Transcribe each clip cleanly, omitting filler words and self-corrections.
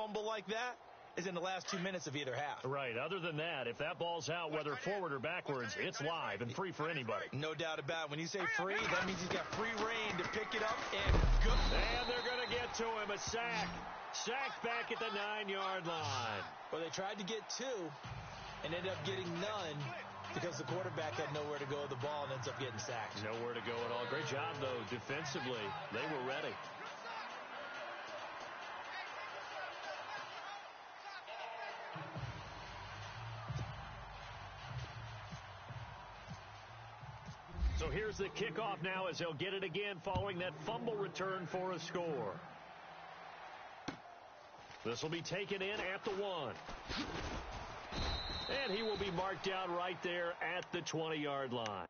fumble like that is in the last 2 minutes of either half. Right. Other than that, if that ball's out, whether forward or backwards, it's live and free for anybody. No doubt about it. When you say free, that means he's got free reign to pick it up and go. And they're going to get to him. A sack. Sacked back at the 9-yard line. Well, they tried to get 2 and ended up getting none because the quarterback had nowhere to go with the ball and ends up getting sacked. Nowhere to go at all. Great job, though, defensively. They were ready. So here's the kickoff now as they'll get it again following that fumble return for a score. This will be taken in at the 1. And he will be marked down right there at the 20-yard line.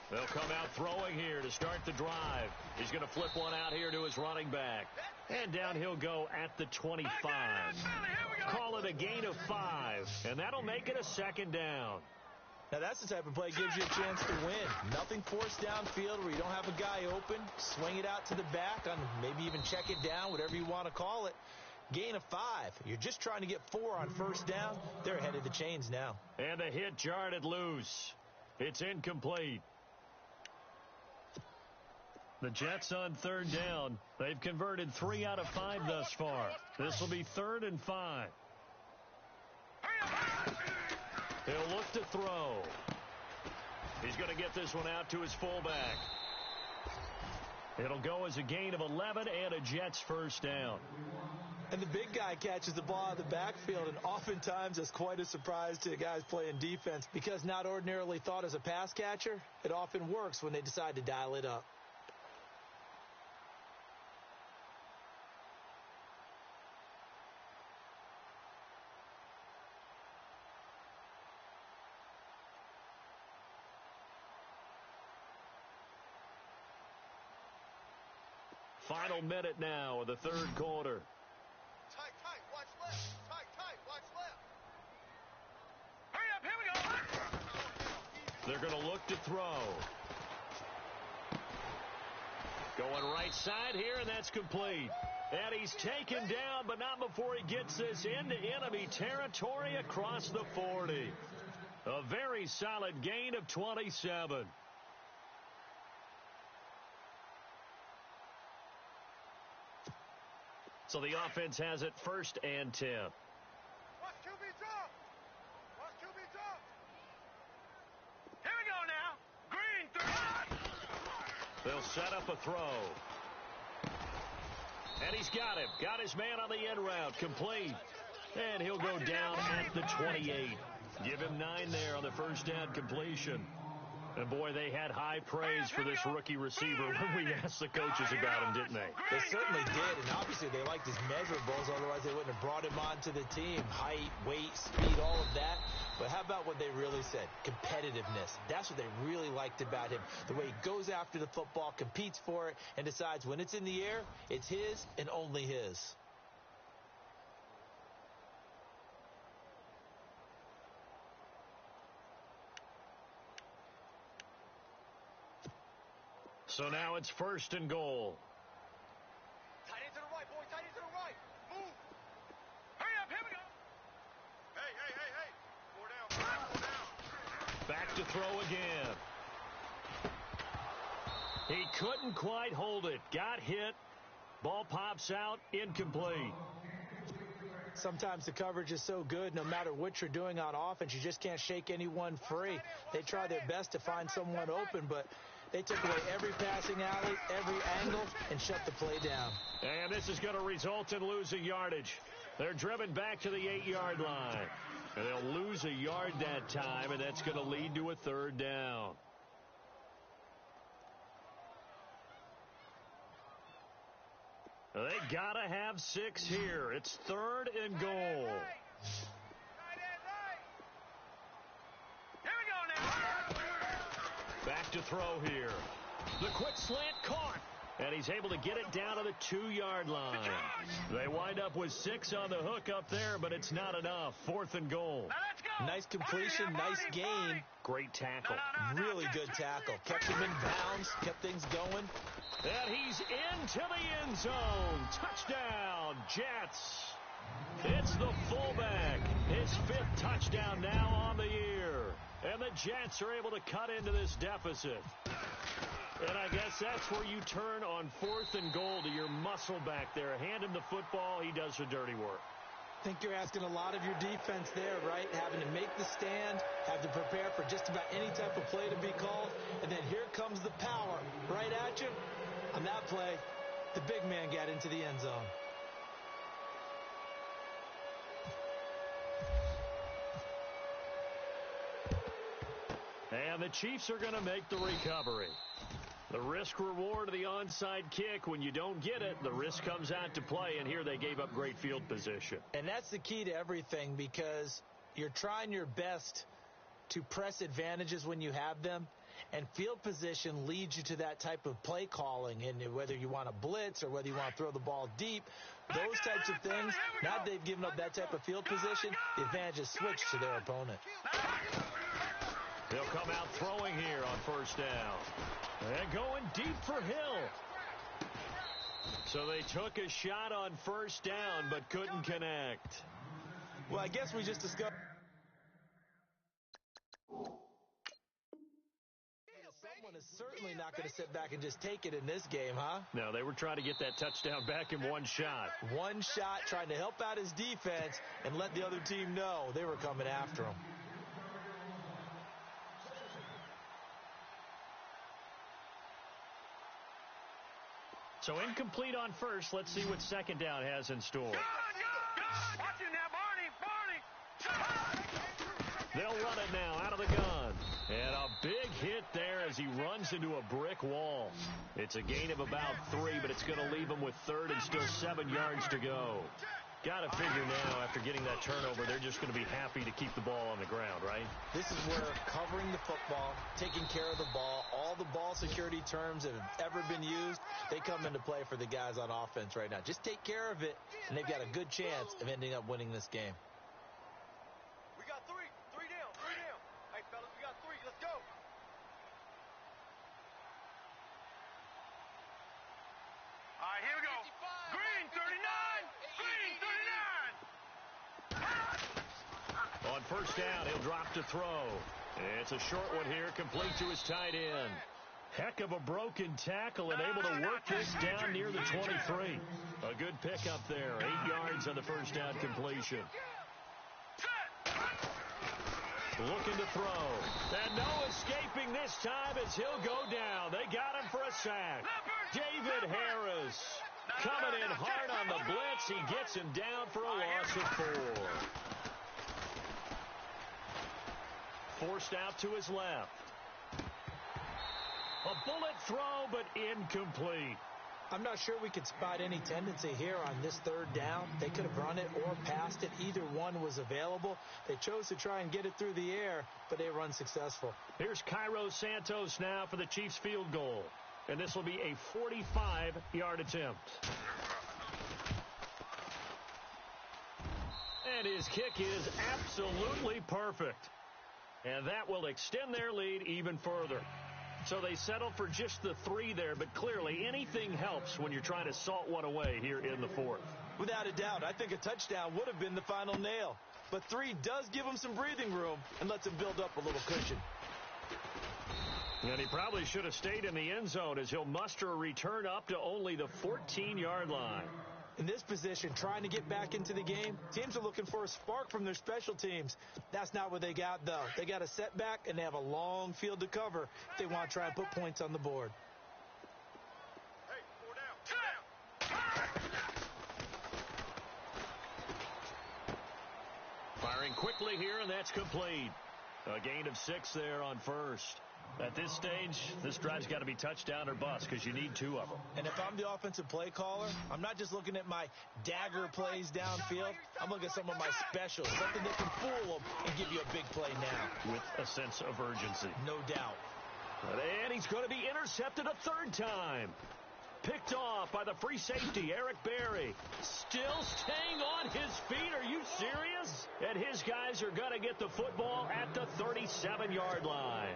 They'll come out throwing here to start the drive. He's going to flip one out here to his running back. And down he'll go at the 25. Call it a gain of 5. And that'll make it a 2nd down. Now, that's the type of play that gives you a chance to win. Nothing forced downfield where you don't have a guy open. Swing it out to the back, on maybe even check it down, whatever you want to call it. Gain of 5. You're just trying to get 4 on 1st down. They're ahead of the chains now. And the hit jarred it loose. It's incomplete. The Jets on 3rd down. They've converted 3 out of 5 thus far. This will be 3rd and 5. He'll look to throw. He's going to get this one out to his fullback. It'll go as a gain of 11 and a Jets 1st down. And the big guy catches the ball out of the backfield, and oftentimes it's quite a surprise to the guys playing defense because not ordinarily thought as a pass catcher, it often works when they decide to dial it up. Final minute now of the 3rd quarter. Tight, watch left. Tight, watch left. Hurry up, here we go. They're going to look to throw. Going right side here, and that's complete. And he's taken down, but not before he gets this into enemy territory across the 40. A very solid gain of 27. So the offense has it 1st and 10. Watch QB drop. Here we go now. Green 3. They'll set up a throw. And he's got him. Got his man on the end route. Complete. And he'll go down at the 28. Give him 9 there on the 1st down completion. And, boy, they had high praise for this rookie receiver when we asked the coaches about him, didn't they? They certainly did, and obviously they liked his measurables, otherwise they wouldn't have brought him onto the team. Height, weight, speed, all of that. But how about what they really said? Competitiveness. That's what they really liked about him. The way he goes after the football, competes for it, and decides when it's in the air, it's his and only his. So now it's 1st and goal. Tight end to the right, boy. Tight end to the right. Move. Hurry up, here we go. Hey. 4 down. Back to throw again. He couldn't quite hold it. Got hit. Ball pops out. Incomplete. Sometimes the coverage is so good, no matter what you're doing on offense, you just can't shake anyone free. They try their best to find someone open, but they took away every passing alley, every angle, and shut the play down. And this is going to result in losing yardage. They're driven back to the 8-yard line. And they'll lose a yard that time, and that's going to lead to a 3rd down. They got to have 6 here. It's 3rd and goal. Here we go now. Back to throw here. The quick slant caught. And he's able to get it down to the 2-yard line. They wind up with 6 on the hook up there, but it's not enough. 4th and goal. Now let's go. Nice completion, nice gain. Great tackle. Really good tackle. Kept him in bounds, kept things going. And he's into the end zone. Touchdown, Jets. It's the fullback. His 5th touchdown now on the year. And the Jets are able to cut into this deficit. And I guess that's where you turn on 4th and goal to your muscle back there. Hand him the football. He does the dirty work. I think you're asking a lot of your defense there, right? Having to make the stand, have to prepare for just about any type of play to be called. And then here comes the power right at you. On that play, the big man got into the end zone. And the Chiefs are going to make the recovery. The risk-reward of the onside kick, when you don't get it, the risk comes out to play, and here they gave up great field position. And that's the key to everything, because you're trying your best to press advantages when you have them, and field position leads you to that type of play calling, and whether you want to blitz or whether you want to throw the ball deep, those types of things, now that they've given up that type of field position, the advantage is switched to their opponent. They'll come out throwing here on 1st down. And going deep for Hill. So they took a shot on 1st down, but couldn't connect. Well, I guess we just discovered someone is certainly not going to sit back and just take it in this game, huh? No, they were trying to get that touchdown back in one shot. One shot, trying to help out his defense and let the other team know they were coming after him. So incomplete on 1st. Let's see what 2nd down has in store. Good. Watch it now, Barney. They'll run it now out of the gun. And a big hit there as he runs into a brick wall. It's a gain of about 3, but it's going to leave him with 3rd and still 7 yards to go. Got to figure now, after getting that turnover, they're just going to be happy to keep the ball on the ground, right? This is where covering the football, taking care of the ball, all the ball security terms that have ever been used, they come into play for the guys on offense right now. Just take care of it, and they've got a good chance of ending up winning this game. We got 3 down. Hey, fellas, we got 3. Let's go. All right, here we go. Green 39. Green 39. On 1st down, he'll drop to throw. It's a short one here, complete to his tight end. Heck of a broken tackle and able to work this down near the 23. A good pickup there, 8 yards on the 1st down completion. Looking to throw. And no escaping this time as he'll go down. They got him for a sack. David Harris coming in hard on the blitz. He gets him down for a loss of 4. Forced out to his left. A bullet throw, but incomplete. I'm not sure we could spot any tendency here on this 3rd down. They could have run it or passed it. Either one was available. They chose to try and get it through the air, but they were unsuccessful. Here's Cairo Santos now for the Chiefs field goal. And this will be a 45-yard attempt. And his kick is absolutely perfect. And that will extend their lead even further. So they settle for just the 3 there, but clearly anything helps when you're trying to salt one away here in the 4th. Without a doubt, I think a touchdown would have been the final nail. But 3 does give him some breathing room and lets him build up a little cushion. And he probably should have stayed in the end zone as he'll muster a return up to only the 14-yard line. In this position, trying to get back into the game, teams are looking for a spark from their special teams. That's not what they got, though. They got a setback, and they have a long field to cover if they want to try and put points on the board. Hey, 4 down. Firing quickly here, and that's complete. A gain of 6 there on 1st. At this stage, this drive's got to be touchdown or bust because you need 2 of them. And if I'm the offensive play caller, I'm not just looking at my dagger plays downfield. I'm looking at some of my specials, something that can fool them and give you a big play now. With a sense of urgency. No doubt. And he's going to be intercepted a 3rd time. Picked off by the free safety, Eric Berry. Still staying on his feet. Are you serious? And his guys are going to get the football at the 37-yard line.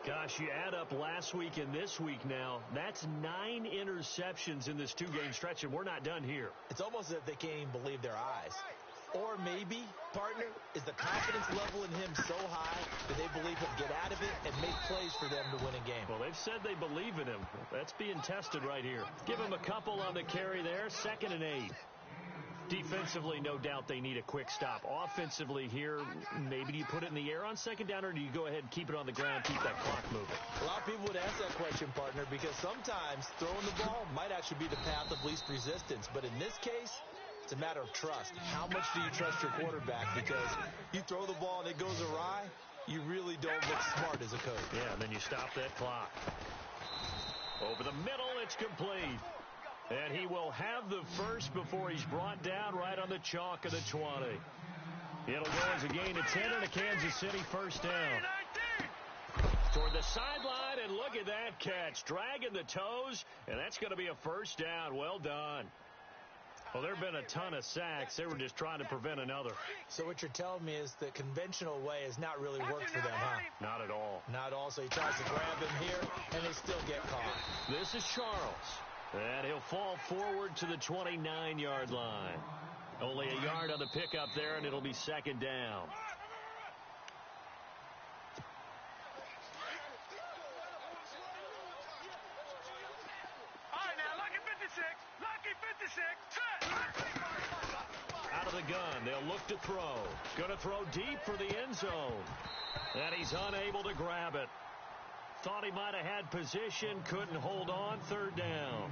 Gosh, you add up last week and this week now, that's 9 interceptions in this 2-game stretch, and we're not done here. It's almost as if they can't even believe their eyes. Or maybe, partner, is the confidence level in him so high that they believe he'll get out of it and make plays for them to win a game. Well, they've said they believe in him. That's being tested right here. Give him a couple on the carry there, 2nd and 8. Defensively, no doubt they need a quick stop. Offensively here, maybe do you put it in the air on 2nd down, or do you go ahead and keep it on the ground, keep that clock moving? A lot of people would ask that question, partner, because sometimes throwing the ball might actually be the path of least resistance. But in this case, it's a matter of trust. How much do you trust your quarterback? Because you throw the ball and it goes awry, you really don't look smart as a coach. Yeah, and then you stop that clock. Over the middle, it's complete. And he will have the first before he's brought down right on the chalk of the 20. It'll go as a gain of 10 and a Kansas City 1st down. Toward the sideline, and look at that catch. Dragging the toes, and that's going to be a 1st down. Well done. Well, there have been a ton of sacks. They were just trying to prevent another. So what you're telling me is the conventional way has not really worked for them, huh? Not at all. Not all. So he tries to grab him here, and they still get caught. This is Charles. And he'll fall forward to the 29-yard line. Only a yard on the pickup there, and it'll be 2nd down. All right, now, lucky 56. Lucky 56. Out of the gun, they'll look to throw. Going to throw deep for the end zone. And he's unable to grab it. Thought he might have had position, couldn't hold on, 3rd down.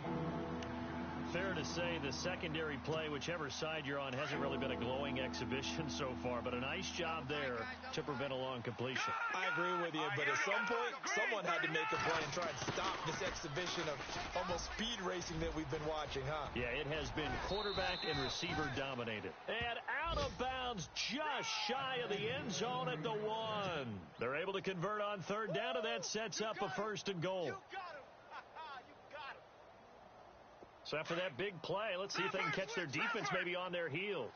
Fair to say the secondary play, whichever side you're on, hasn't really been a glowing exhibition so far, but a nice job there to prevent a long completion. I agree with you, but at some point, someone had to make a play and try and stop this exhibition of almost speed racing that we've been watching, huh? Yeah, it has been quarterback and receiver dominated. And out of bounds, just shy of the end zone at the 1. They're able to convert on 3rd down, and that sets up a 1st and goal. So after that big play, let's see if they can catch their defense maybe on their heels.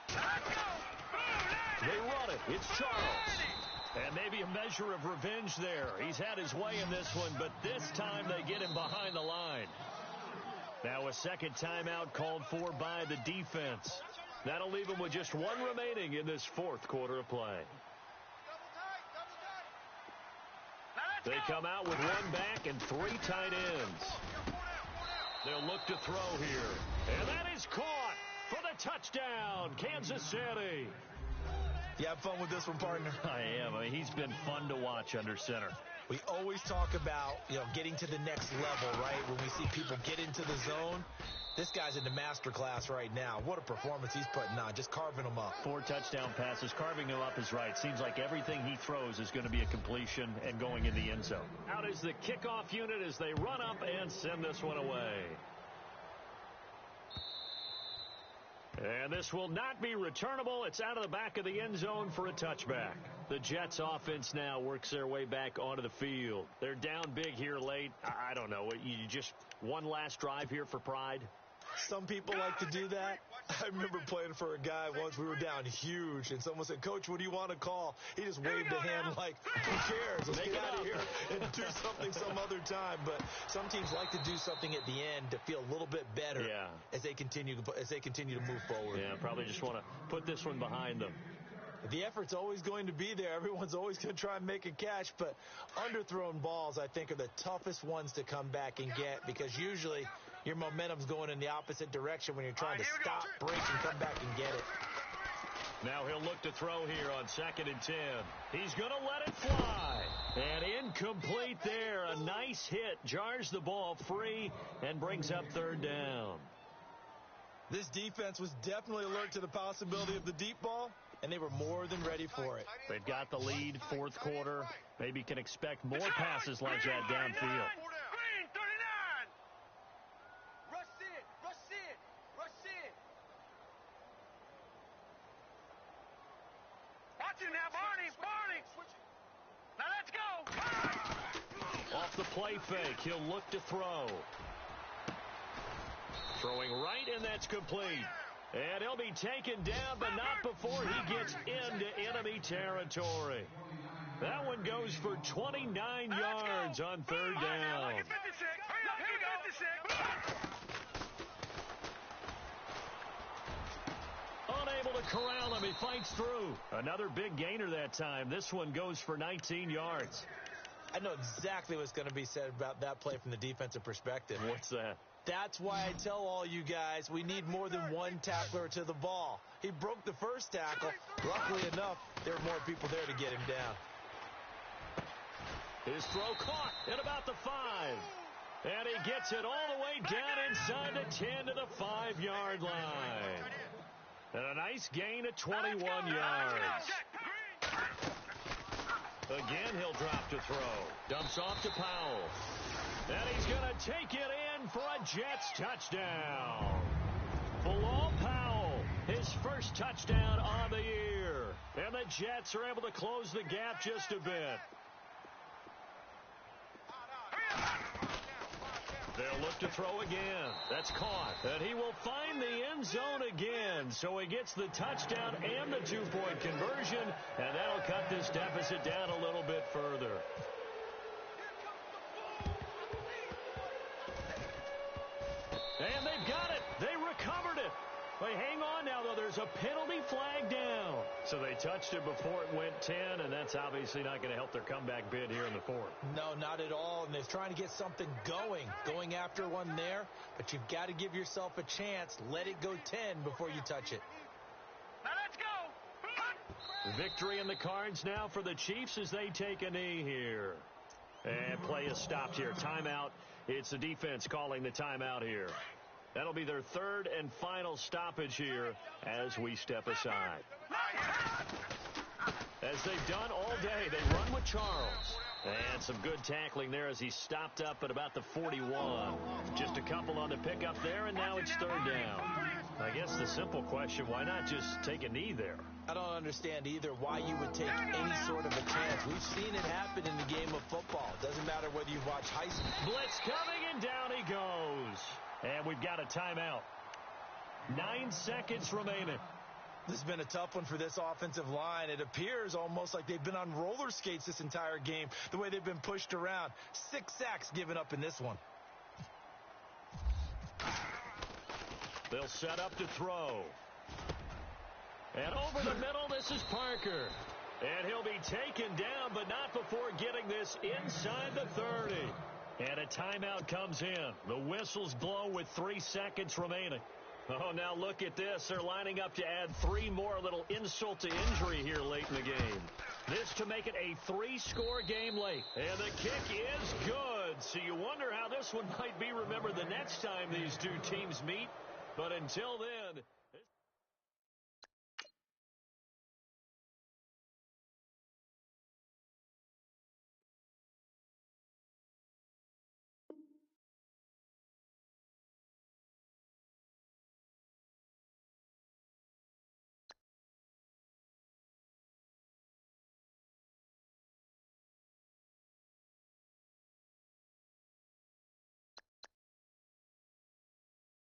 They run it. It's Charles. And maybe a measure of revenge there. He's had his way in this one, but this time they get him behind the line. Now a 2nd timeout called for by the defense. That'll leave them with just 1 remaining in this 4th quarter of play. They come out with 1 back and 3 tight ends. They'll look to throw here. And that is caught for the touchdown, Kansas City. You have fun with this one, partner? I am. I mean, he's been fun to watch under center. We always talk about, getting to the next level, right? When we see people get into the zone. This guy's in the master class right now. What a performance he's putting on, just carving them up. 4 touchdown passes. Carving them up is right. Seems like everything he throws is going to be a completion and going in the end zone. Out is the kickoff unit as they run up and send this one away. And this will not be returnable. It's out of the back of the end zone for a touchback. The Jets offense now works their way back onto the field. They're down big here late. I don't know. You just one last drive here for pride? Some people like to do that. I remember playing for a guy once. We were down huge, and someone said, "Coach, what do you want to call?" He just waved a hand like, "Who cares? Let's get out of here and do something some other time." But some teams like to do something at the end to feel a little bit better as they continue to move forward. Yeah, probably just want to put this one behind them. The effort's always going to be there. Everyone's always going to try and make a catch, but underthrown balls, I think, are the toughest ones to come back and get because usually your momentum's going in the opposite direction when you're trying to stop, break, and come back and get it. Now he'll look to throw here on 2nd and 10. He's going to let it fly. And incomplete there. A nice hit. Jars the ball free and brings up 3rd down. This defense was definitely alert to the possibility of the deep ball, and they were more than ready for it. They've got the lead, fourth quarter. Maybe can expect more passes like that downfield. Green, 39. Rush in, rush in, rush in. Watch him now, Barney. Barney. Now let's go. Off the play fake, he'll look to throw. Throwing right, and that's complete. And he'll be taken down, but not before he gets into enemy territory. That one goes for 29 yards on third down. Hurry up, here we go. Unable to corral him, he fights through. Another big gainer that time. This one goes for 19 yards. I know exactly what's going to be said about that play from the defensive perspective. What's that? That's why I tell all you guys we need more than one tackler to the ball. He broke the first tackle. Luckily enough, there were more people there to get him down. His throw caught at about the 5. And he gets it all the way down inside the 10 to the 5-yard line. And a nice gain of 21 yards. Again, he'll drop to throw. Dumps off to Powell. And he's going to take it in for a Jets touchdown. Bilal Powell, his first touchdown on the year. And the Jets are able to close the gap just a bit. They'll look to throw again. That's caught. And he will find the end zone again. So he gets the touchdown and the 2-point conversion. And that'll cut this deficit down a little bit further. And they've got it. They recovered it. They hang on now, though. There's a penalty flag down. So they touched it before it went 10, and that's obviously not going to help their comeback bid here in the fourth. No, not at all. And they're trying to get something going after one there. But you've got to give yourself a chance. Let it go 10 before you touch it. Now let's go. Victory in the cards now for the Chiefs as they take a knee here. And play is stopped here. Timeout. It's the defense calling the timeout here. That'll be their third and final stoppage here as we step aside. As they've done all day, they run with Charles. And some good tackling there as he stopped up at about the 41. Just a couple on the pickup there, and now it's third down. I guess the simple question, why not just take a knee there? I don't understand either why you would take any sort of a chance. We've seen it happen in the game of football. Doesn't matter whether you've watched high school. Blitz coming, and down he goes. And we've got a timeout. 9 seconds remaining. This has been a tough one for this offensive line. It appears almost like they've been on roller skates this entire game, the way they've been pushed around. 6 sacks given up in this one. They'll set up to throw. And over the middle, this is Parker. And he'll be taken down, but not before getting this inside the 30. And a timeout comes in. The whistles blow with 3 seconds remaining. Oh, now look at this. They're lining up to add 3 more, a little insult to injury here late in the game. This to make it a 3-score game late. And the kick is good. So you wonder how this one might be remembered the next time these two teams meet. But until then...